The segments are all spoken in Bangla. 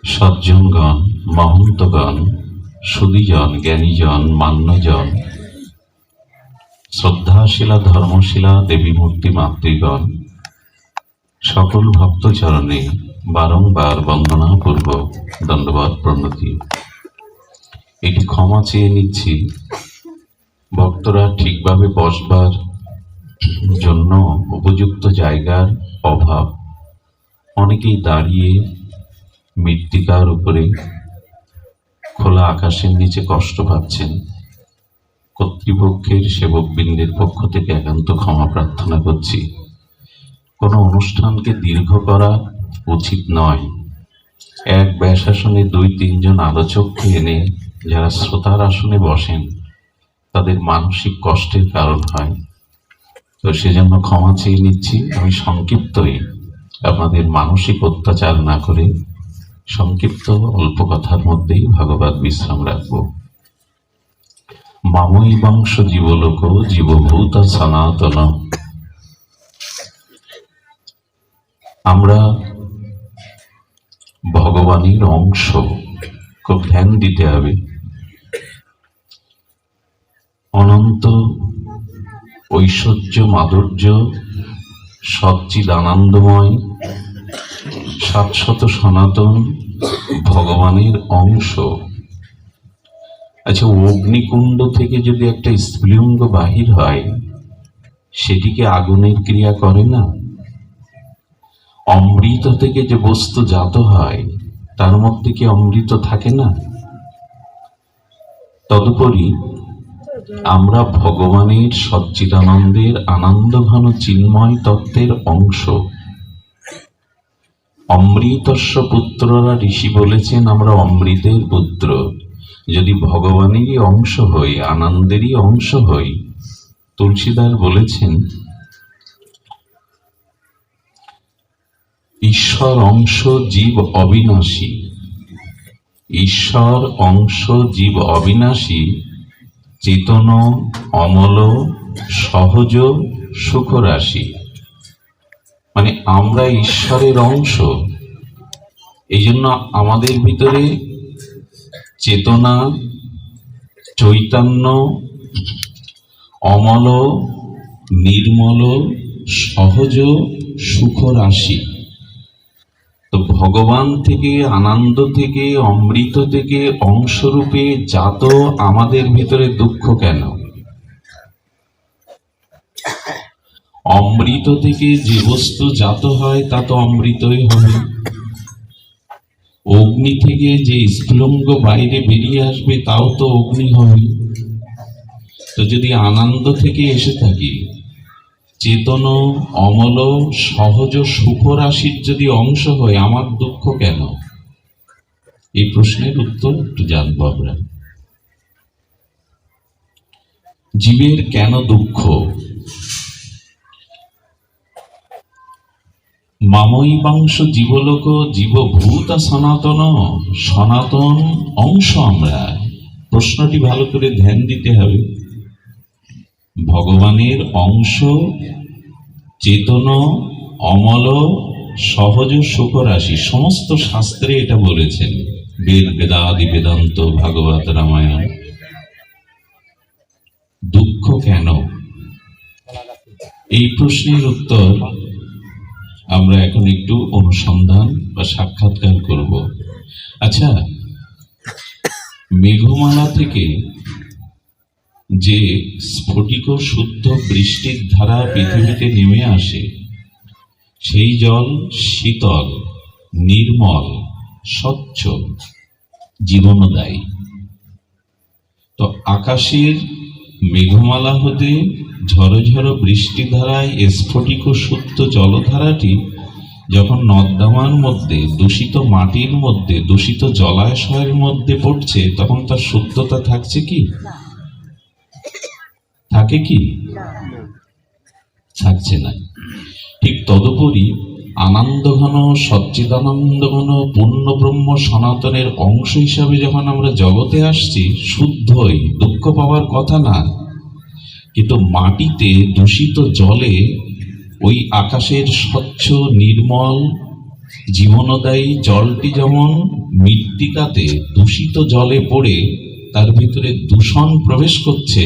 সজ্জনগণ, মহন্তগণ, সুধীজন, জ্ঞানীজন, মান্যজন, শ্রদ্ধাশীলা ধর্মশীলা দেবী মূর্তি মাতৃগণ, সকল ভক্তচরণে বারংবার বন্দনাপূর্বক দণ্ডবৎ প্রণতি। এটি ক্ষমা চেয়ে নিচ্ছি, ভক্তরা ঠিকভাবে বসবার জন্য উপযুক্ত জায়গার অভাব, অনেকেই দাঁড়িয়ে মৃত্তিকার উপরে খোলা আকাশের নিচে কষ্ট পাচ্ছেন। কর্তৃপক্ষের সেবকবৃন্দের পক্ষ থেকে একান্ত ক্ষমা প্রার্থনা করছি। কোনো অনুষ্ঠানকে দীর্ঘ করা উচিত নয়। এক ব্যাসাসনে ২-৩ জন আলোচককে এনে যারা শ্রোতার আসনে বসেন তাদের মানসিক কষ্টের কারণ হয়। তো সেজন্য ক্ষমা চেয়ে নিচ্ছি। আমি সংক্ষিপ্তই আপনাদের মানসিক অত্যাচার না করে সংক্ষিপ্ত অল্প কথার মধ্যেই ভাগবত বিশ্রাম রাখব। মামৈবাংশ জীবলোক জীবভূত সনাতন। আমরা ভগবানের অংশ, খুব ধ্যান দিতে হবে। অনন্ত ঐশ্বর্য মাধুর্য সচ্চিদ আনন্দময় শাশ্বত সনাতন ভগবানের অংশ। আচ্ছা, অগ্নিকুণ্ড থেকে যদি একটা স্ফুলিঙ্গ বাহির হয়, সেটিকে আগুনের ক্রিয়া করে না? অমৃত থেকে যে বস্তু জাত হয় তার মধ্যে কি অমৃত থাকে না? তদুপরি আমরা ভগবানের সচ্চিদানন্দের আনন্দঘন চিন্ময় তত্ত্বের অংশ। অমৃতস্য পুত্ররা, ঋষি বলেছেন আমরা অমৃতের পুত্র। যদি ভগবানেরই অংশ হই, আনন্দেরই অংশ হই, তুলসীদাস বলেছেন ঈশ্বর অংশ জীব অবিনাশী। ঈশ্বর অংশ জীব অবিনাশী, চেতন অমল সহজ সুখরাশি। মানে আমরা ঈশ্বরের অংশ, এই জন্য আমাদের ভিতরে চেতনা, চৈতন্য, অমল, নির্মল, সহজ সুখরাশি। তো ভগবান থেকে, আনন্দ থেকে, অমৃত থেকে অংশরূপে জাত আমাদের ভিতরে দুঃখ কেন? অমৃত থেকে যে বস্তু জাত হয় তা তো অমৃতই হবে। অগ্নি থেকে যে স্ফুলিঙ্গ বাইরে বেরিয়ে আসবে তাও তো অগ্নি হবে। তো যদি আনন্দ থেকে এসে থাকি, চেতন অমল সহজ সুখরাশির যদি অংশ হয়, আমার দুঃখ কেন? এই প্রশ্নের উত্তর একটু জানবো আমরা। জীবের কেন দুঃখ? মামৈবাংশ জীবলোক জীবভূত সনাতন। সনাতন অংশ আমরা। প্রশ্নটি ভালো করে ধ্যান দিতে হবে। ভগবানের অংশ, চেতন অমল সহজ সুখরাশি। সমস্ত শাস্ত্রে এটা বলেছেন, বেদ, বেদাদি, বেদান্ত, ভাগবত, রামায়ণ। দুঃখ কেন? এই প্রশ্নের উত্তর আমরা এখন একটু অনুসন্ধান বা সাক্ষাৎকার করব। আচ্ছা, মেঘমালা থেকে যে স্ফটিক শুদ্ধ বৃষ্টির ধারা পৃথিবীতে নেমে আসে, সেই জল শীতল, নির্মল, স্বচ্ছ, জীবনদায়ী। তো আকাশের মেঘমালা হতে ঝড়ো ঝড়ো বৃষ্টি ধারায় স্ফটিক শুদ্ধ জলধারাটি যখন নর্দমার মধ্যে, দূষিত মাটির মধ্যে, দূষিত জলাশয়ের মধ্যে পড়ছে, তখন তার শুদ্ধতা থাকছে কি? থাকে কি? থাকছে না। ঠিক তদুপরি আনন্দঘন সচ্চিদানন্দঘন পূর্ণ ব্রহ্ম সনাতনের অংশ হিসাবে যখন আমরা জগতে আসছি, শুদ্ধই, দুঃখ পাওয়ার কথা না। কিন্তু মাটিতে দূষিত জলে ওই আকাশের স্বচ্ছ নির্মল জীবনদায়ী জলটি যেমন মৃত্তিকাতে দূষিত জলে পড়ে তার ভিতরে দূষণ প্রবেশ করছে,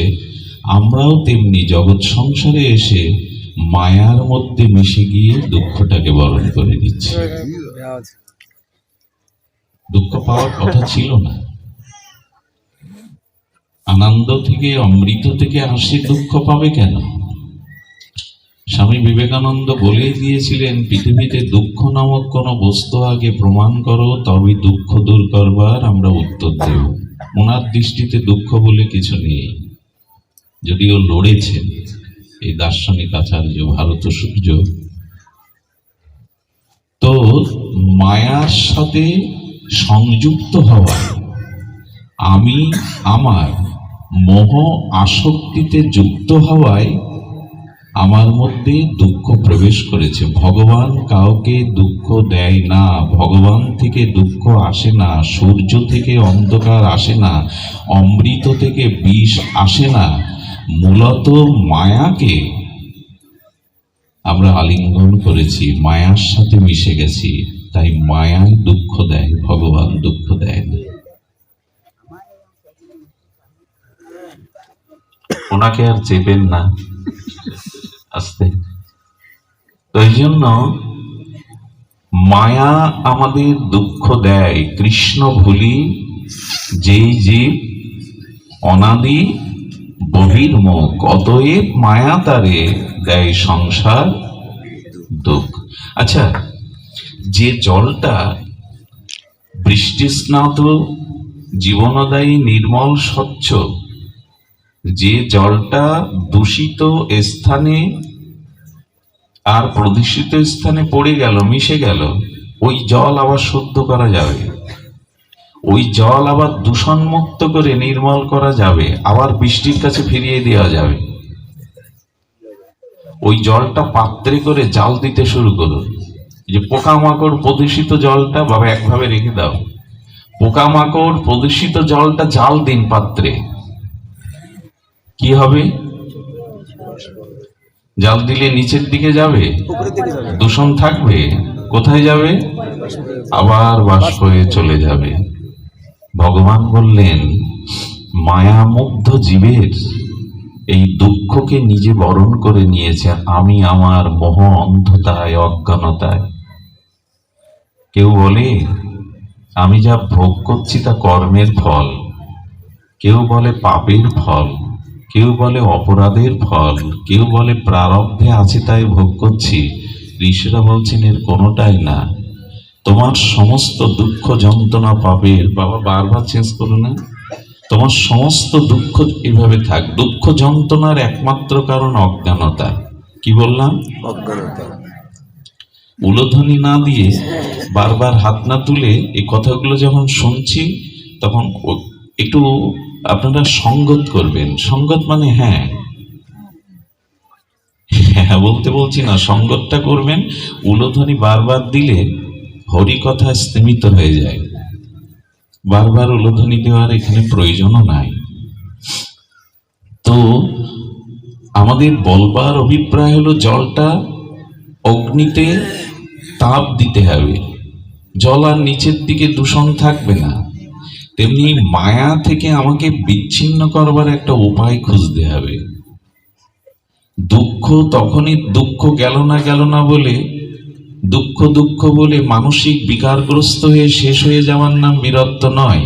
আমরাও তেমনি জগৎ সংসারে এসে মায়ার মধ্যে মিশে গিয়ে দুঃখটাকে বরণ করে দিচ্ছি। দুঃখ পাওয়ার কথা ছিল না। আনন্দ থেকে, অমৃত থেকে আসে, দুঃখ পাবে কেন? স্বামী বিবেকানন্দ বলেই দিয়েছিলেন, পৃথিবীতে দুঃখ নামক কোন বস্তু আগে প্রমাণ করো, তবে দুঃখ দূর করবার আমরা উত্তর দেব। ওনার দৃষ্টিতে দুঃখ বলে কিছু নেই, যদিও লড়েছেন এই দার্শনিক আচার্য ভারত সূর্য। তো মায়ার সাথে সংযুক্ত হওয়া, আমি আমার মোহ আসক্তিতে যুক্ত হওয়ায় আমার মধ্যে দুঃখ প্রবেশ করেছে। ভগবান কাউকে দুঃখ দেয় না, ভগবান থেকে দুঃখ আসে না, সূর্য থেকে অন্ধকার আসে না, অমৃত থেকে বিষ আসে না। মূলত মায়াকে আমরা আলিঙ্গন করেছি, মায়ার সাথে মিশে গেছি, তাই মায়ায় দুঃখ দেয়, ভগবান দুঃখ দেয় না। ওনাকে আর চেপেন না আস্তে। তো এই জন্য মায়া আমাদের দুঃখ দেয়। কৃষ্ণ ভুলি যেই জীব অনাদি বহির্মুখ, অতএব মায়া তারে দেয় সংসার দুঃখ। আচ্ছা, যে জলটা বৃষ্টি স্নাত জীবনদায়ী নির্মল স্বচ্ছ, যে জলটা দূষিত স্থানে আর প্রদূষিত স্থানে পড়ে গেল, মিশে গেল, ওই জল আবার শুদ্ধ করা যাবে, ওই জল আবার দূষণ মুক্ত করে নির্মল করা যাবে, আবার বৃষ্টির কাছে ফিরিয়ে দেওয়া যাবে। ওই জলটা পাত্রে করে জাল দিতে শুরু করুন। যে পোকামাকড় প্রদূষিত জলটা বাবা একভাবে রেখে দাও, পোকামাকড় প্রদূষিত জলটা জাল দিন পাত্রে, কি হবে? জাল দিলে নিচের দিকে যাবে, দূষণ থাকবে, কোথায় যাবে? আবার বাষ্প হয়ে চলে যাবে। ভগবান বললেন, মায়ামুগ্ধ জীবের এই দুঃখকে নিজে বরণ করে নিয়েছে আমি আমার মোহ অন্ধতায়, অজ্ঞানতায়। কেউ বলে আমি যা ভোগ করছি তা কর্মের ফল, কেউ বলে পাপের ফল, কেউ বলে অপরাধের ফল, কেউ বলে প্রারব্ধে আছে তাই ভোগ করছি। ঋষিরা বলছেন এর কোনোটাই না। তোমার সমস্ত দুঃখ যন্ত্রণা পাপের, বাবা বারবার চেঞ্জ করো না, তোমার সমস্ত দুঃখ এভাবে থাক। দুঃখ যন্ত্রণার একমাত্র কারণ অজ্ঞানতা। কি বললাম? অজ্ঞানতা। উলোধ্বনি না দিয়ে, বারবার হাত না তুলে এই কথাগুলো যখন শুনছি তখন একটু আপনারা সঙ্গত করবেন। সঙ্গত মানে হ্যাঁ হ্যাঁ বলতে বলছি না, সঙ্গতটা করবেন। উলোধ্বনি বারবার দিলে হরি কথা স্তীমিত হয়ে যায়। বারবার উলোধ্বনি দেওয়ার এখানে প্রয়োজনও নাই। তো আমাদের বলবার অভিপ্রায় হলো জলটা অগ্নিতে তাপ দিতে হবে, জল আর নিচের দিকে দূষণ থাকবে না। তেমনি মায়া থেকে আমাকে বিচ্ছিন্ন করবার একটা উপায় খুঁজতে হবে। দুঃখ তখনই দুঃখ গেল না বলে, দুঃখ দুঃখ বলে মানসিক বিকারগ্রস্ত হয়ে শেষ হয়ে যাওয়ার নাম বীরত্ব নয়।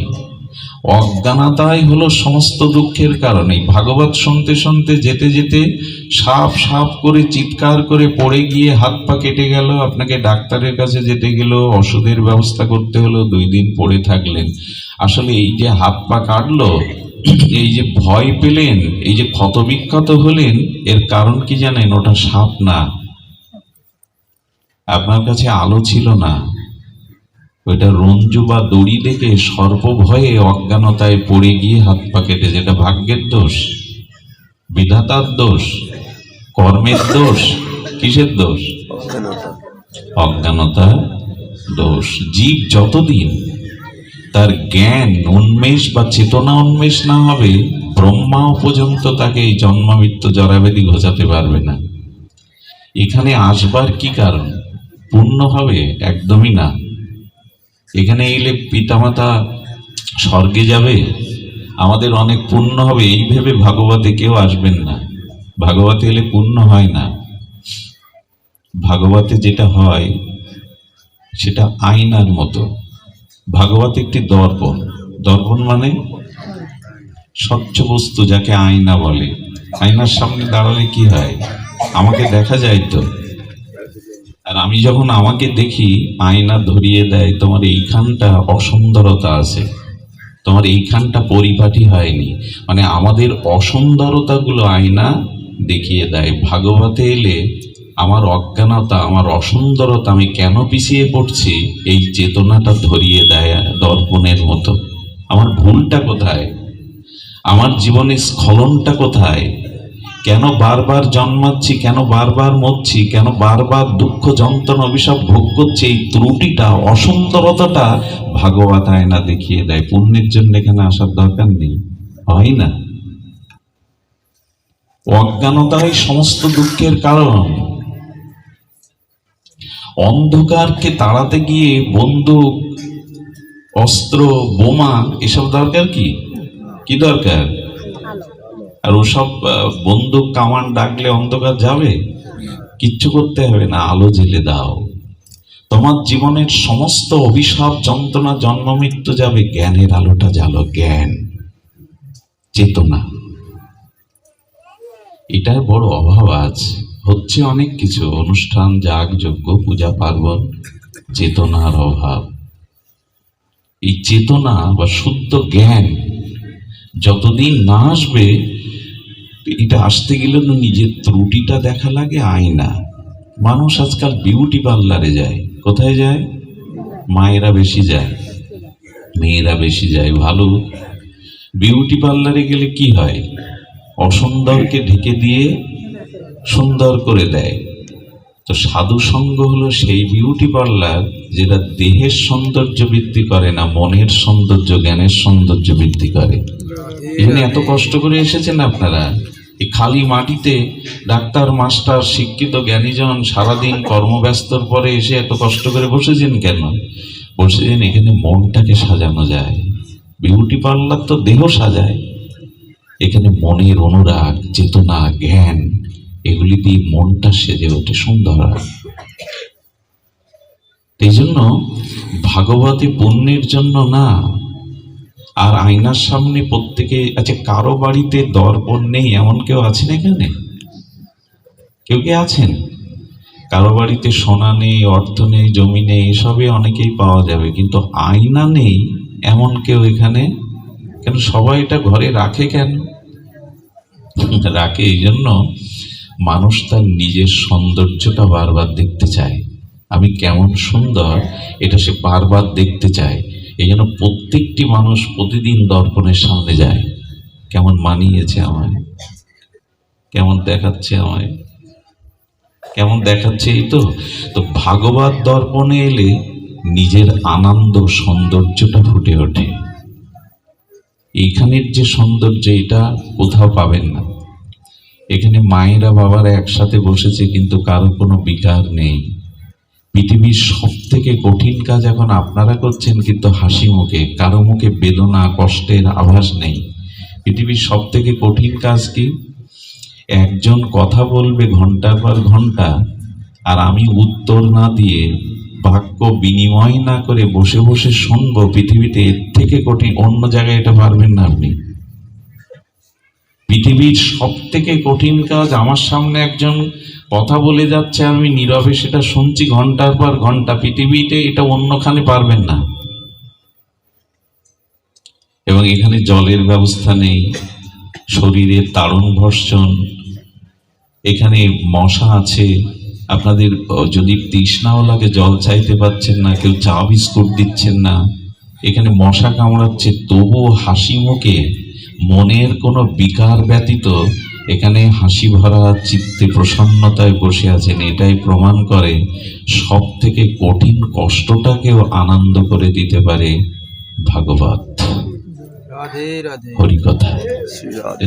অজ্ঞানতাই হলো সমস্ত দুঃখের কারণ। এই ভাগবত শুনতে শুনতে যেতে যেতে সাপ সাপ করে চিৎকার করে পড়ে গিয়ে হাত পা কেটে গেল, আপনাকে ডাক্তারের কাছে যেতে গেল, ওষুধের ব্যবস্থা করতে হলো, 2 দিন পড়ে থাকলেন। আসলে এই যে হাত পা কাটলো, এই যে ভয় পেলেন, এই যে ক্ষতবিক্ষত হলেন, এর কারণ কি জানেন? ওটা সাপ না, আপনার কাছে আলো ছিল না, ওইটা রঞ্জু বা দড়ি দেখে সর্প ভয়ে অজ্ঞানতায় পড়ে গিয়ে হাত পা কেটে। যেটা ভাগ্যের দোষ, বিধাতার দোষ, কর্মের দোষ, কিসের দোষ? অজ্ঞানতার দোষ। জীব যতদিন তার জ্ঞান উন্মেষ বা চেতনা উন্মেষ না হবে, ব্রহ্মা পর্যন্ত তাকে এই জন্ম মৃত্যু জরাবেদি ঘোচাতে পারবে না। এখানে আসবার কি কারণ? পূর্ণ হবে? একদমই না। এখানে এলে পিতামাতা স্বর্গে যাবে, আমাদের অনেক পুণ্য হবে, এই ভেবে ভাগবতে কেউ আসবেন না। ভাগবতে এলে পুণ্য হয় না। ভাগবতে যেটা হয় সেটা আয়নার মতো। ভাগবত একটি দর্পণ। দর্পণ মানে স্বচ্ছ বস্তু, যাকে আয়না বলে। আয়নার সামনে দাঁড়ালে কি হয়? আমাকে দেখা যায় তো। আর আমি যখন আমাকে দেখি, আয়না ধরিয়ে দেয় তোমার এইখানটা অসুন্দরতা আছে, তোমার এইখানটা পরিপাটি হয়নি। মানে আমাদের অসুন্দরতাগুলো আয়না দেখিয়ে দেয়। ভাগবতে এলে আমার অজ্ঞানতা, আমার অসুন্দরতা, আমি কেন পিছিয়ে পড়ছি, এই চেতনাটা ধরিয়ে দেয় দর্পণের মতো। আমার ভুলটা কোথায়, আমার জীবনে স্খলনটা কোথায়, কেন বারবার জন্মাচ্ছি, কেন বারবার মরছি, কেন বারবার দুঃখ যন্ত্রণা অভিশাপ ভোগ করছি, এই ত্রুটিটা, অসুন্দরতাটা ভাগবত আয়না দেখিয়ে দেয়। পুণ্যের জন্য এখানে আসার দরকার নেই, হয় না। অজ্ঞানতাই সমস্ত দুঃখের কারণ। অন্ধকারকে তাড়াতে গিয়ে বন্দুক, অস্ত্র, বোমা এসব দরকার কি? কি দরকার? আর ওসব বন্দুক কামান ডাকলে অন্ধকার যাবে? কিচ্ছু করতে হবে না, আলো জেলে দাও। তোমার জীবনের সমস্ত অভিশাপ, যন্ত্রণা, জন্ম মৃত্যু যাবে, জ্ঞানের আলোটা জ্বালো। জ্ঞান, চেতনা, এটার বড় অভাব আছে। হচ্ছে অনেক কিছু অনুষ্ঠান, যাগ যজ্ঞ, পূজা পার্বণ, চেতনার অভাব। এই চেতনা বা শুদ্ধ জ্ঞান যতদিন না আসবে, এটা আসতে গেলে নিজের ত্রুটিটা দেখা লাগে। আয়না। মানুষ আজকাল বিউটি পার্লারে যায়। কোথায় যায়? মায়েরা বেশি যায়, মেয়েরা বেশি যায়। ভালো। বিউটি পার্লারে গেলে কি হয়? অসুন্দরকে ঢেকে দিয়ে সুন্দর করে দেয়। তো সাধু সঙ্গ হলো সেই বিউটি পার্লার যেটা দেহের সৌন্দর্য বৃদ্ধি করে না, মনের সৌন্দর্য, জ্ঞানের সৌন্দর্য বৃদ্ধি করে। এখানে এত কষ্ট করে এসেছেন আপনারা, এই খালি মাটিতে ডাক্তার, মাস্টার, শিক্ষিত জ্ঞানীজন সারাদিন কর্মব্যস্তর পরে এসে এত কষ্ট করে বসেছেন কেন? বসেছেন এখানে মনটাকে সাজানো যায়। বিউটি পার্লার তো দেহ সাজায়, এখানে মনের অনুরাগ, চেতনা, জ্ঞান, এগুলি দিয়ে মনটা সেজে ওঠে, সুন্দর হয়। এই জন্য ভাগবতী পুণ্যের জন্য না। আর আয়নার সামনে প্রত্যেকে, আচ্ছা কারো বাড়িতে দর্পণ নেই এমন কেউ আছেন এখানে? কেউ কে আছেন? কারো বাড়িতে সোনা নেই, অর্থ নেই, জমি নেই, এসবে অনেকেই পাওয়া যাবে, কিন্তু আয়না নেই এমন কেউ এখানে? কেন সবাই এটা ঘরে রাখে? কেন রাখে? এই জন্য মানুষ তার নিজের সৌন্দর্যটা বারবার দেখতে চায়। আমি কেমন সুন্দর, এটা সে বারবার দেখতে চায়। এই জন্য প্রত্যেকটি মানুষ প্রতিদিন দর্পণের সামনে যায়। কেমন মানিয়েছে আমায়, কেমন দেখাচ্ছে আমায়, কেমন দেখাচ্ছে, এই তো। তো ভাগবত দর্পণে এলে নিজের আনন্দ, সৌন্দর্যটা ফুটে ওঠে। এইখানের যে সৌন্দর্য, এটা কোথাও পাবেন না। এখানে মায়েরা বাবারা একসাথে বসেছে, কিন্তু কারো কোনো বিকার নেই। পৃথিবীর সব থেকে কঠিন কাজ এখন আপনারা করছেন, কিন্তু হাসি মুখে, কারো মুখে বেদনা, কষ্টের আভাস নেই। পৃথিবীর সব থেকে কঠিন কাজ কি? একজন কথা বলবে ঘন্টার পর ঘন্টা, আর আমি উত্তর না দিয়ে, বাক্য বিনিময় না করে বসে বসে শুনবো। পৃথিবীতে এর থেকে কঠিন অন্য জায়গায় এটা পারবেন না আপনি। পৃথিবীর সব থেকে কঠিন কাজ, আমার সামনে একজন কথা বলে যাচ্ছে, আমি নীরবে সেটা শুনছি ঘন্টার পর ঘন্টা। পৃথিবীতে এটা অন্যখানে পারবেন না। এবং এখানে জলের ব্যবস্থা নেই, শরীরের তাড়ন ভর্ষণ, এখানে মশা আছে। আপনাদের যদি তৃষ্ণাও লাগে, জল চাইতে পারছেন না, কেউ চা বিস্কুট দিচ্ছেন না, এখানে মশা কামড়াচ্ছে, তবুও হাসি মুখে, মনের কোনো বিকার ব্যতীত এখানে হাসি ভরা চিত্তে প্রসন্নতায় বসে আছেন। এটাই প্রমাণ করে সব থেকে কঠিন কষ্টটাকেও আনন্দ করে দিতে পারে ভাগবত, হরিকথা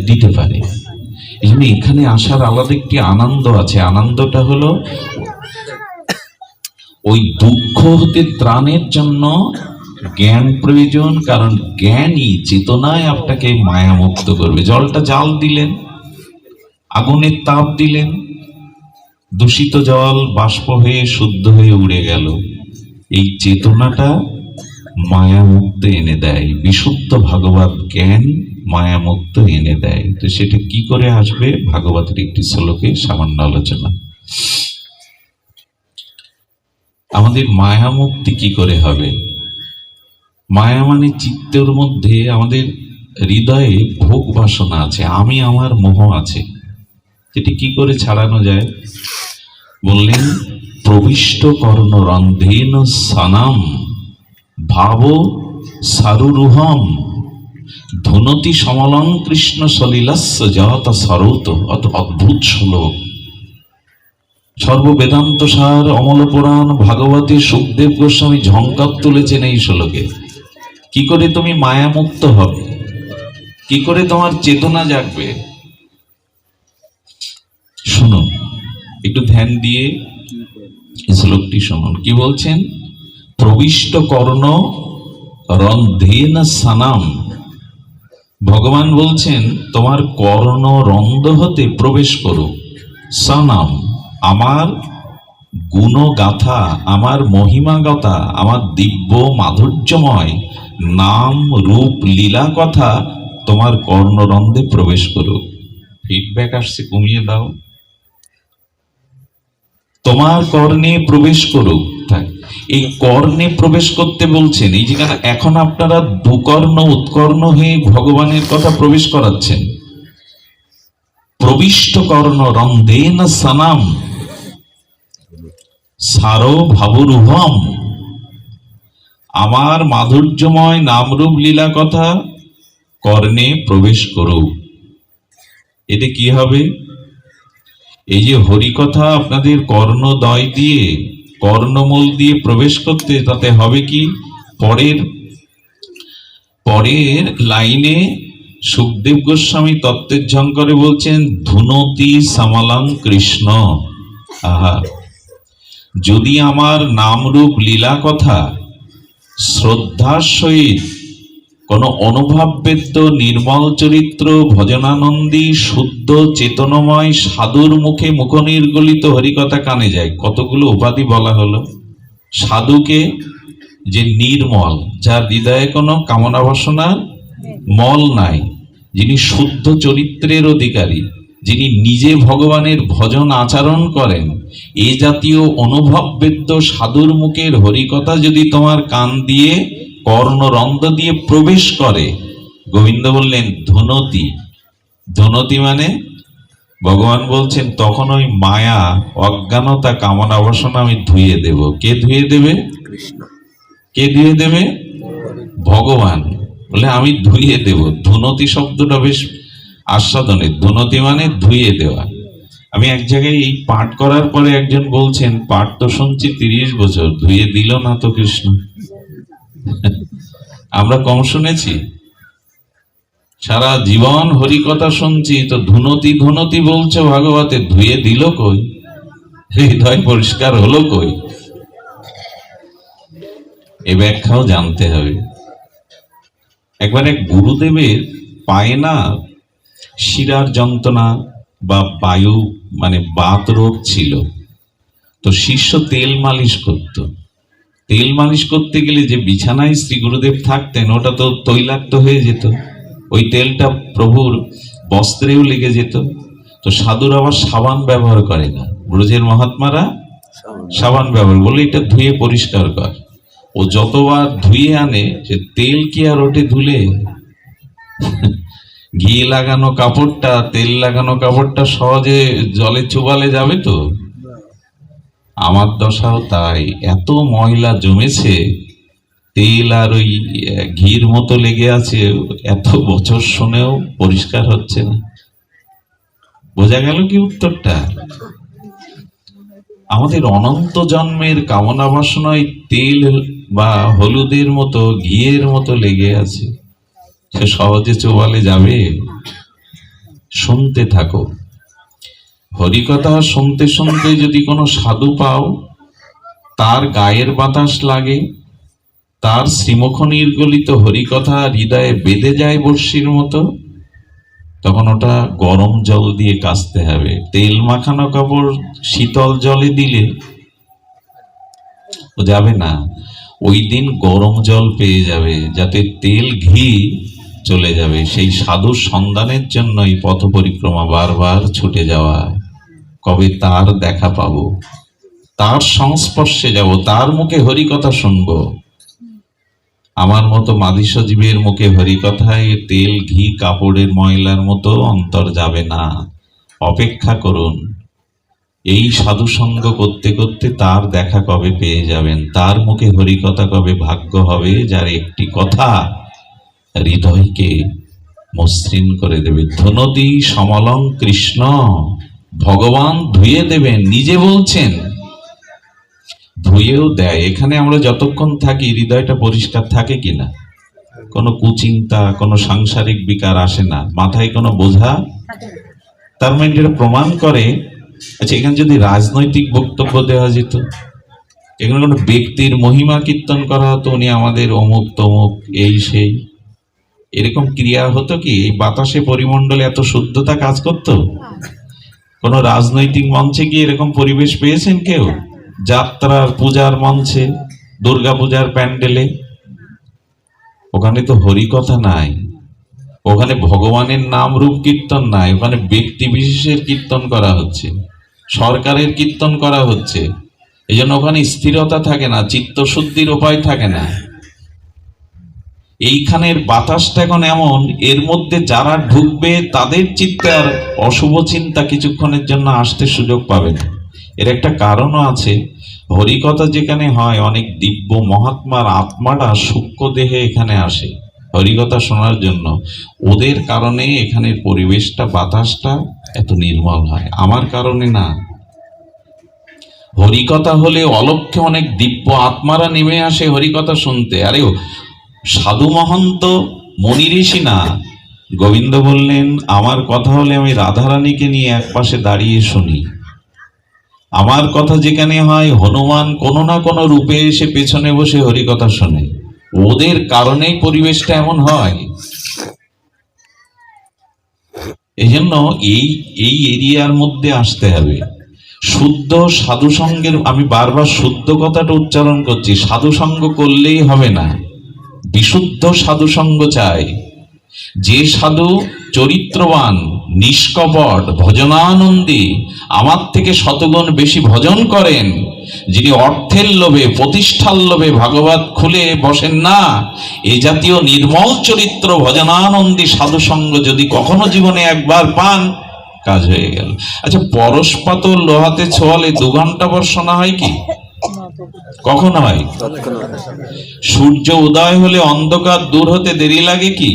দিতে পারে। এই জন্য এখানে আসার আলাদা একটি আনন্দ আছে। আনন্দটা হলো ওই দুঃখ হতে ত্রাণের জন্য জ্ঞান প্রয়োজন, কারণ জ্ঞানই চেতনায় আপনাকে মায়ামুক্ত করবে। জলটা জাল দিলেন, আগুনের তাপ দিলেন, দূষিত জল বাষ্প হয়ে শুদ্ধ হয়ে উড়ে গেল। এই চেতনাটা মায়ামুক্ত এনে দেয়। বিশুদ্ধ ভাগবত জ্ঞান মায়ামুক্ত এনে দেয়। তো সেটা কি করে আসবে? ভাগবতের একটি শ্লোকে সামান্য আলোচনা। আমাদের মায়া মুক্তি কি করে হবে? মায়া মানে চিত্তের মধ্যে, আমাদের হৃদয়ে ভোগ বাসনা আছে, আমি আমার মোহ আছে। এটি কি করে ছাড়ানো যায়? বললেন, প্রবিষ্ট কর্ণ রন্ধেন সানাম ভাব সারুরুহম ধুনতি সমলং কৃষ্ণ সলিলাস্য যত সরৌত। অত অদ্ভুত শ্লোক। সর্ববেদান্ত সার, অমল পুরাণ, ভাগবতী সুখদেব গোস্বামী ঝঙ্কার তুলেছেন এই শ্লোকে। কি করে তুমি মায়া মুক্ত হবে? কি করে তোমার চেতনা জাগবে? শুনুন, একটু ধ্যান দিয়ে এই শ্লোকটি শুনুন। কি বলছেন? প্রবিষ্ট কর্ণ রন্ধেন সানাম। ভগবান বলছেন, তোমার কর্ণ রন্ধ হতে প্রবেশ করো। সানাম, আমার গুণগাথা, আমার মহিমাগাথা, আমার দিব্য মাধুর্যময় নাম রূপ লীলা কথা তোমার কর্ণরন্ধে প্রবেশ করুক। ফিডব্যাক আসছে, কমিয়ে দাও। তোমার কর্ণে প্রবেশ করুক। এই কর্ণে প্রবেশ করতে বলছেন। এই যেখানে এখন আপনারা দুকর্ণ উৎকর্ণ হয়ে ভগবানের কথা প্রবেশ করাচ্ছেন। প্রবিষ্ট কর্ণ রন্ধেন সানাম সারো ভাবুরুহম, আমার মাধুর্যময় নামরূপ লীলা কথা কর্ণে প্রবেশ করুক। এতে কি হবে? এই যে হরি কথা আপনাদের কর্ণদয় দিয়ে, কর্ণমূল দিয়ে প্রবেশ করতে, তাতে হবে কি? পরের লাইনে সুখদেব গোস্বামী তত্ত্বের ঝঙ্করে বলছেন, ধুনতি সামালং কৃষ্ণ। আহা, যদি আমার নামরূপ লীলা কথা শ্রদ্ধার সহিত কোন অনুভাববেদ্য নির্মল চরিত্র ভজনানন্দী শুদ্ধ চেতনময় সাধুর মুখে মুখনির্গলিত হরিকথা কানে যায়। কতগুলো উপাধি বলা হলো। সাধুকে, যে নির্মল, যার হৃদয়ে কোনো কামনা বাসনা মল নাই, যিনি শুদ্ধ চরিত্রের অধিকারী, যিনি নিজে ভগবানের ভজন আচরণ করেন, এ জাতীয় অনুভববেদ্য সাধুর মুখের হরিকথা যদি তোমার কান দিয়ে কর্ণরন্ধ দিয়ে প্রবেশ করে, গোবিন্দ বললেন ধুনতি। ধুনতি মানে ভগবান বলছেন, তখন ওই মায়া, অজ্ঞানতা, কামনা বাসনা আমি ধুয়ে দেব। কে ধুয়ে দেবে? কে ধুয়ে দেবে? ভগবান বলে আমি ধুয়ে দেব। ধুনতি শব্দটা বেশ আস্বাদনের। ধুনতি মানে ধুয়ে দেওয়া। আমি এক জায়গায় এই পাঠ করার পরে একজন বলছেন, পাঠ তো শুনছি 30 বছর, ধুয়ে দিল না তো কৃষ্ণ। আমরা কম শুনেছি? সারা জীবন হরি কথা শুনছি, তো ধুনতি ধুনতি বলছো ভাগবতে, ধুয়ে দিল কই? হৃদয় পরিষ্কার হলো কই? এ ব্যাখ্যাও জানতে হবে। একবার এক গুরুদেবের পায়ে না শিরার যন্ত্রণা বা বায়ু মানে বাত রোগ ছিল। তো শিষ্য তেল মালিশ করত। তেল মালিশ করতে গেলে যে বিছানায় শ্রী গুরুদেব থাকতেন, ওটা তো তৈলাক্ত হয়ে যেত। ওই তেলটা প্রভুর বস্ত্রেও লেগে যেত। তো সাধুর আবার সাবান ব্যবহার করে না। ব্রজের মহাত্মারা সাবান ব্যবহার, বলে এটা ধুয়ে পরিষ্কার কর। ও যতবার ধুয়ে আনে, সে তেল কি আর ওঠে ধুলে? ঘি লাগানো কাপড়টা, তেল লাগানো কাপড়টা সহজে জলে চুবালে যাবে তো? আমার দশাও তাই। এত ময়লা জমেছে, তেল আর ওই ঘির মতো লেগে আছে, এত বছর শুনেও পরিষ্কার হচ্ছে না। বোঝা গেল কি উত্তরটা? আমাদের অনন্ত জন্মের কামনা বাসনায় তেল বা হলুদের মতো, ঘিয়ের মতো লেগে আছে। সে সহজে চোবালে যাবে? শুনতে থাকো হরিকথা। শুনতে শুনতে যদি কোনো সাধু পাও, তার গায়ের বাতাস লাগে, তার শ্রীমুখ নির্গলিত হরিকথা হৃদয়ে বেঁধে যায় বর্ষির মতো, তখন ওটা গরম জল দিয়ে কাচতে হবে। তেল মাখানো কাপড় শীতল জলে দিলে ও যাবে না, ওই দিন গরম জল পেয়ে যাবে, যাতে তেল ঘি চলে যাবে। সেই সাধুর সন্ধানের জন্যই পথ পরিক্রমা, বারবার ছুটে যাওয়া। কবে তার দেখা পাবো, তার সংস্পর্শে যাব, তার মুখে হরিকথা শুনবো। আমার মতো মাদিস জীবের মুখে হরিকথায় তেল ঘি কাপড়ের ময়লার মতো অন্তর যাবে না। অপেক্ষা করুন, এই সাধু সঙ্গ করতে করতে তার দেখা কবে পেয়ে যাবেন, তার মুখে হরিকথা কবে ভাগ্য হবে, যার একটি কথা হৃদয়কে মসৃণ করে দেবে। ধুনতি সমলং কৃষ্ণ, ভগবান ধুয়ে দেবেন, নিজে বলছেন, ধুয়েও দেয়। এখানে আমরা যতক্ষণ থাকি হৃদয়টা পরিষ্কার থাকে কিনা, কোনো কুচিন্তা, কোনো সাংসারিক বিকার আসে না, মাথায় কোনো বোঝা। তার মানে এটা প্রমাণ করে, আচ্ছা এখানে যদি রাজনৈতিক বক্তব্য দেওয়া যেত, এখানে কোনো ব্যক্তির মহিমা কীর্তন করা হতো, উনি আমাদের অমুক তমুক এই সেই, এরকম ক্রিয়া হতো কি? এই বাতাসে পরিমণ্ডলে এত শুদ্ধতা কাজ করতো? কোন রাজনৈতিক মঞ্চে কি এরকম পরিবেশ পেয়েছেন কেউ? যাত্রার পূজার মঞ্চে, দুর্গা পূজার প্যান্ডেলে, ওখানে তো হরিকথা নাই, ওখানে ভগবানের নাম রূপ কীর্তন নাই, ওখানে ব্যক্তি বিশেষের কীর্তন করা হচ্ছে, সরকারের কীর্তন করা হচ্ছে। এই জন্য ওখানে স্থিরতা থাকে না, চিত্তশুদ্ধির উপায় থাকে না। এইখানের বাতাসটা এখন এমন, এর মধ্যে যারা ঢুকবে তাদের চিত্তে আর অশুভ চিন্তা কিছুক্ষণের জন্য আসতে সুযোগ পাবে না। এর একটা কারণও আছে, হরিকথা যেখানে হয়, অনেক দিব্য মহাত্মার আত্মাটা সূক্ষ্ম দেহে এখানে আসে হরিকথা শোনার জন্য। ওদের কারণে এখানের পরিবেশটা, বাতাসটা এত নির্মল হয়, আমার কারণে না। হরিকথা হলে অলক্ষ্যে অনেক দিব্য আত্মারা নেমে আসে হরিকথা শুনতে। আরে সাধু মহন্ত মনি ঋষি না। গোবিন্দ বললেন, আমার কথা হলে আমি রাধারানীকে নিয়ে একপাশে দাঁড়িয়ে শুনি। আমার কথা যেখানে হয়, হনুমান কোনো না কোনো রূপে এসে পেছনে বসে হরিকথা শোনে। ওদের কারণেই পরিবেশটা এমন হয়। এই জন্য এই এরিয়ার মধ্যে আসতে হবে। শুদ্ধ সাধু সঙ্গের, আমি বারবার শুদ্ধ কথাটা উচ্চারণ করছি, সাধু সঙ্গ করলেই হবে না, বিশুদ্ধ সাধু সঙ্গ চাই। যে সাধু চরিত্রবান, নিষ্কপট, ভজনানন্দী, আমার থেকে শতগুণ বেশি ভজন করেন, যিনি অর্থের লোভে, প্রতিষ্ঠার লোভে ভাগবত খুলে বসেন না, এ জাতীয় নির্মল চরিত্র ভজনানন্দী সাধু সঙ্গ যদি কখনো জীবনে একবার পান, কাজ হয়ে গেল। আচ্ছা, পরশপাতর লোহাতে ছোঁয়ালে 2 ঘন্টা পর শোনা হয় কি? কখন হয়? সূর্য উদয় হলে অন্ধকার দূর হতে দেরি লাগে কি?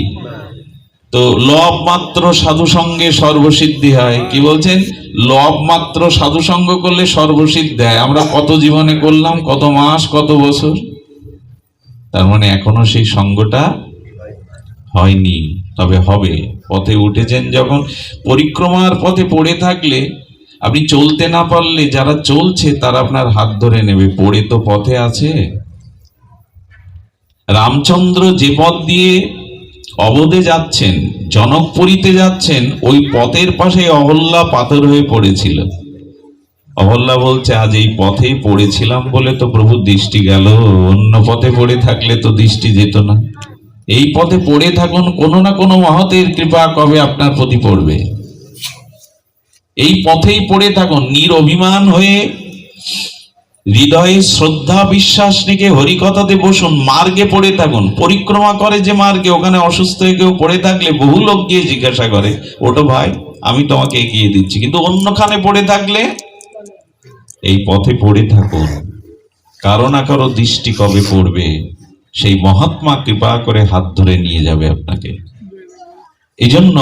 তো লব মাত্র সাধু সঙ্গে সর্বসিদ্ধি হয়। কি বলছেন? লব মাত্র সাধু সঙ্গ করলে সর্বসিদ্ধি হয়। আমরা কত জীবনে করলাম, কত মাস, কত বছর। তার মানে এখনো সেই সঙ্গটা হয়নি, তবে হবে। পথে উঠেছেন যখন, পরিক্রমার পথে পড়ে থাকলে, আপনি চলতে না পারলে যারা চলছে তারা আপনার হাত ধরে নেবে, পড়ে তো পথে আছে। রামচন্দ্র যে পথ দিয়ে অবধে যাচ্ছেন, জনকপুরীতে যাচ্ছেন, ওই পথের পাশে অহল্যা পাথর হয়ে পড়েছিল। অহল্যা বলছে, আজ এই পথেই পড়েছিলাম বলে তো প্রভুর দৃষ্টি গেল, অন্য পথে পড়ে থাকলে তো দৃষ্টি যেত না। এই পথে পড়ে থাকুন, কোনো না কোনো মহতের কৃপা কবে আপনার প্রতি পড়বে। এই পথেই পড়ে থাকুন, নিরভিমান হয়ে হৃদয়ে শ্রদ্ধা বিশ্বাস রেখে হরিকথাতে বসুন, মার্গে পড়ে থাকুন। পরিক্রমা করে যে মার্গে, ওখানে অসুস্থ হয়ে কেউ পড়ে থাকলে বহু লোক গিয়ে জিজ্ঞাসা করে, ওটো ভাই আমি তোমাকে এগিয়ে দিচ্ছি। কিন্তু অন্যখানে পড়ে থাকলে, এই পথে পড়ে থাকুন, কারো না কারো দৃষ্টি কবে পড়বে, সেই মহাত্মা কৃপা করে হাত ধরে নিয়ে যাবে আপনাকে। এই জন্য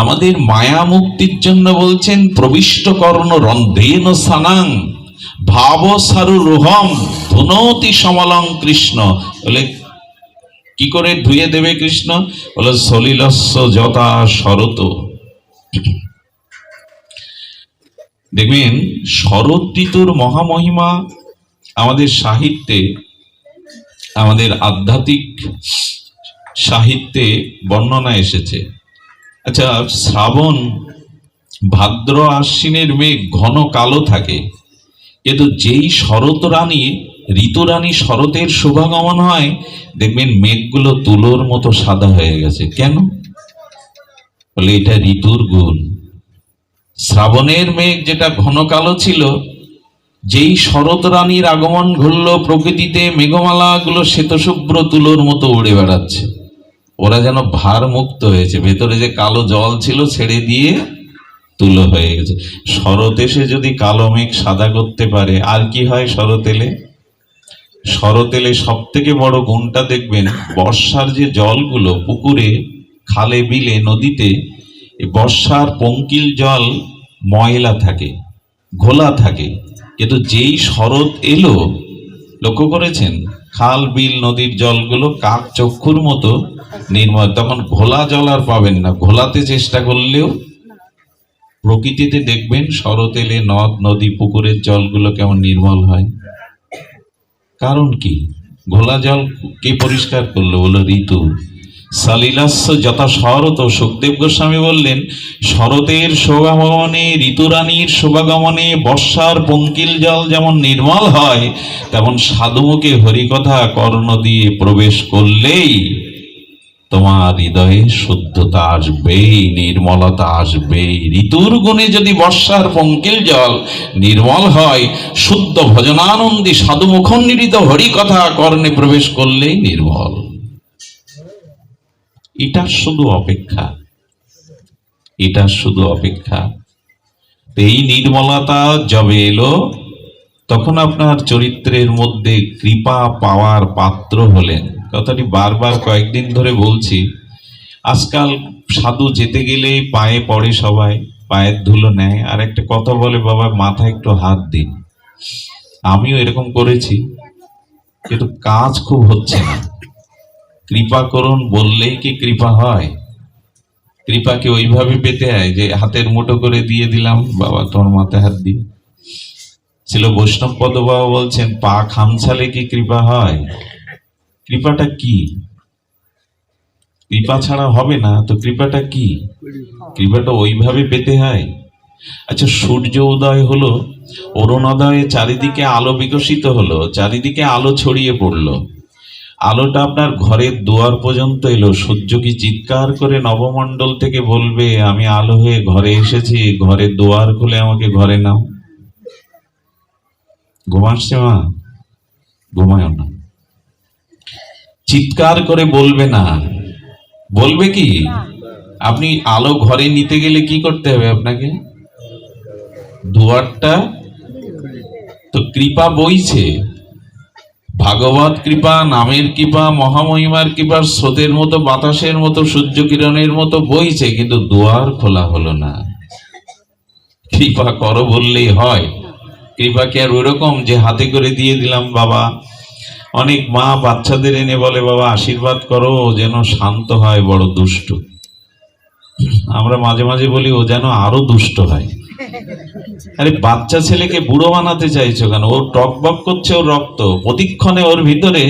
আমাদের মায়া মুক্তির জন্য বলছেন, প্রবিষ্ট কর্ণ রন্ধ্রেন স্থানাং ভাব সারু রোহম ধুনতি সমলং কৃষ্ণ। বলে কি করে ধুয়ে দেবে কৃষ্ণ? বলে সলিলস্য যথা শরত। দেখবেন শরৎ ঋতুর মহামহিমা আমাদের সাহিত্যে আমাদের আধ্যাত্মিক সাহিত্যে বর্ণনা এসেছে। আচ্ছা, শ্রাবণ ভাদ্র আশ্বিনের মেঘ ঘন কালো থাকে, কিন্তু যেই শরৎ রানী ঋতুরানী শরতের শুভাগমন হয়, দেখবেন মেঘগুলো তুলোর মতো সাদা হয়ে গেছে। কেন? বলে এটা ঋতুর গুণ। শ্রাবণের মেঘ যেটা ঘন কালো ছিল, যেই শরৎ রানীর আগমন ঘটল প্রকৃতিতে, মেঘমালা গুলো শ্বেতশুভ্র তুলোর মতো উড়ে বেড়াচ্ছে। ওরা যেন ভার মুক্ত হয়েছে, ভেতরে যে কালো জল ছিল ছেড়ে দিয়ে তুলো হয়ে গেছে। শরৎ এসে যদি কালো মেঘ সাদা করতে পারে, আর কি হয় শরৎ এলে? শরৎ এলে সব থেকে বড় গুণটা দেখবেন, বর্ষার যে জলগুলো পুকুরে, খালে, বিলে, নদীতে, এই বর্ষার পঙ্কিল জল ময়লা থাকে, ঘোলা থাকে। কিন্তু যেই শরৎ এলো, লক্ষ্য করেছেন খাল, বিল, নদীর জলগুলো কাক চক্ষুর মতো নির্মল। তখন ঘোলা জল আর পাবেন না, ঘোলাতে চেষ্টা করলেও। প্রকৃতিতে দেখবেন শরৎ এলে নদ, নদী, পুকুরের জলগুলো কেমন নির্মল হয়। কারণ কি? ঘোলা জল কে পরিষ্কার করলো? বলো ঋতু। সালিলাস্য যথা শরৎ। সুখদেব গোস্বামী বললেন, শরতের শোভাগমনে, ঋতুরানীর শোভাগমনে বর্ষার পঙ্কিল জল যেমন নির্মল হয়, তেমন সাধুমুখে হরিকথা কর্ণ দিয়ে প্রবেশ করলেই তোমার হৃদয়ে শুদ্ধতা আসবেই, নির্মলতা আসবেই। ঋতুর গুণে যদি বর্ষার পঙ্কিল জল নির্মল হয়, শুদ্ধ ভজনানন্দী সাধুমুখনিরিত হরিকথা কর্ণে প্রবেশ করলেই নির্মল। এটার শুধু অপেক্ষা, এটার শুধু অপেক্ষা। এই নির্মলতা যবে এলো, তখন আপনার চরিত্রের মধ্যে কৃপা পাওয়ার পাত্র হলেন। কথাটি বারবার কয়েকদিন ধরে বলছি। আজকাল সাধু যেতে গেলে পায়ে পড়ে, সবাই পায়ের ধুলো নেয়, আর একটা কথা বলে, বাবা মাথায় একটু হাত দিন। আমিও এরকম করেছি, কিন্তু কাজ খুব হচ্ছে না। কৃপা করুন বললেই কি কৃপা হয়? কৃপাকে ওইভাবে পেতে হয় যে হাতের মুঠো করে দিয়ে দিলাম, বাবা তোমার মাথায় হাত দিই। ছিল বৈষ্ণব পদ বাবা বলছেন, পা খামছালে কি কৃপা হয়? কৃপাটা কি? কৃপা ছাড়া হবে না তো। কৃপাটা কি? কৃপাটা ওইভাবে পেতে হয়। আচ্ছা, সূর্য উদয় হলো, অরুণোদয়ে চারিদিকে আলো বিকশিত হলো, চারিদিকে আলো ছড়িয়ে পড়লো, আলোটা আপনার ঘরের দুয়ার পর্যন্ত এলো। সূর্য কি চিৎকার করে নবমণ্ডল থেকে বলবে, আমি আলো হয়ে ঘরে এসেছি, ঘরের দুয়ার খুলে আমাকে ঘরে নাও? ঘুমাচ্ছে মা? ঘুমায় না। চিৎকার করে বলবে না। বলবে কি? আপনি আলো ঘরে নিতে গেলে কি করতে হবে আপনাকে? দুয়ারটা তো কৃপা বইছে, ভাগবত কৃপা, নামের কৃপা, মহামহিমার কৃপার স্রোতের মতো, বাতাসের মতো, সূর্য কিরণের মতো বইছে, কিন্তু দুয়ার খোলা হলো না। কৃপা করো বললেই হয়? কৃপা কি আর ওইরকম যে হাতে করে দিয়ে দিলাম? বাবা, অনেক মা বাচ্চাদের এনে বলে, বাবা আশীর্বাদ করো ও যেন শান্ত হয়, বড় দুষ্ট। আমরা মাঝে মাঝে বলি, ও যেন আরো দুষ্ট হয়। আরে বাচ্চা ছেলেকে বুড়ো বানাতে চাইছো কেন? ও টকবক করছে, ওর রক্ত প্রতিক্ষণে ওর ভিতরে